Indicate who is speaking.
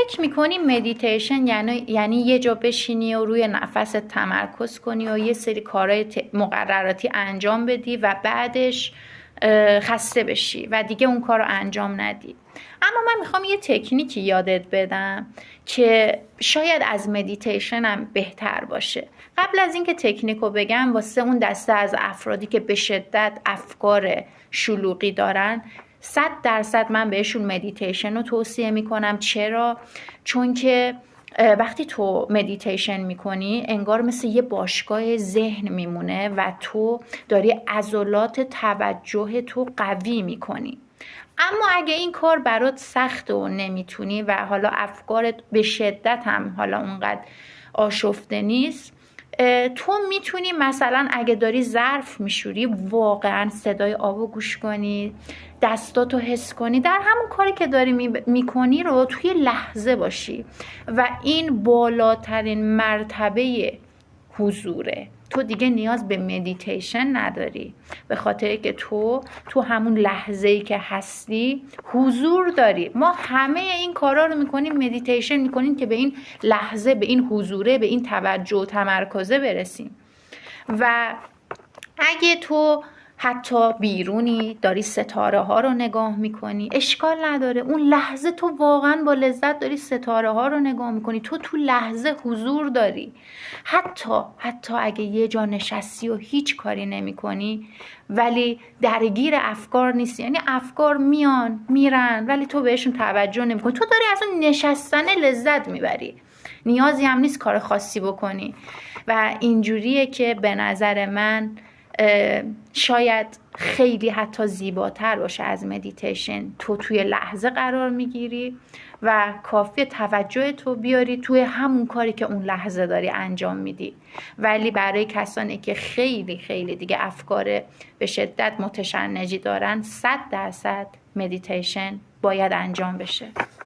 Speaker 1: فکر میکنی مدیتیشن یعنی یه جا بشینی و روی نفست تمرکز کنی و یه سری کارهای مقرراتی انجام بدی و بعدش خسته بشی و دیگه اون کار رو انجام ندی. اما من میخوام یه تکنیکی یادت بدم که شاید از مدیتیشن هم بهتر باشه. قبل از اینکه تکنیکو بگم، واسه اون دسته از افرادی که به شدت افکار شلوغی دارن 100% من بهشون مدیتیشن رو توصیه میکنم. چرا؟ چون که وقتی تو مدیتیشن میکنی انگار مثل یه باشگاه ذهن میمونه و تو داری عضلات توجه تو قوی میکنی. اما اگه این کار برات سخت و نمیتونی و حالا افکارت به شدت هم حالا اونقدر آشفته نیست، تو میتونی مثلا اگه داری ظرف میشوری واقعا صدای آبو گوش کنی، دستاتو حس کنی، در همون کاری که داری میکنی رو توی لحظه باشی و این بالاترین مرتبه حضوره. تو دیگه نیاز به مدیتیشن نداری، به خاطر که تو همون لحظه‌ای که هستی حضور داری. ما همه این کارا رو میکنیم، مدیتیشن میکنیم که به این لحظه، به این حضوره، به این توجه و تمرکزه برسیم. و اگه تو حتی بیرونی داری ستاره ها رو نگاه میکنی، اشکال نداره، اون لحظه تو واقعا با لذت داری ستاره ها رو نگاه میکنی، تو لحظه حضور داری. حتی اگه یه جا نشستی و هیچ کاری نمی کنی ولی درگیر افکار نیستی، یعنی افکار میان میرن ولی تو بهشون توجه نمی کنی، تو داری اصلا نشستن لذت میبری، نیازی هم نیست کار خاصی بکنی. و اینجوریه که به نظر من شاید خیلی حتی زیباتر باشه از مدیتیشن. تو توی لحظه قرار میگیری و کافی توجه تو بیاری توی همون کاری که اون لحظه داری انجام میدی. ولی برای کسانی که خیلی خیلی دیگه افکار به شدت متشنجی دارن 100% مدیتیشن باید انجام بشه.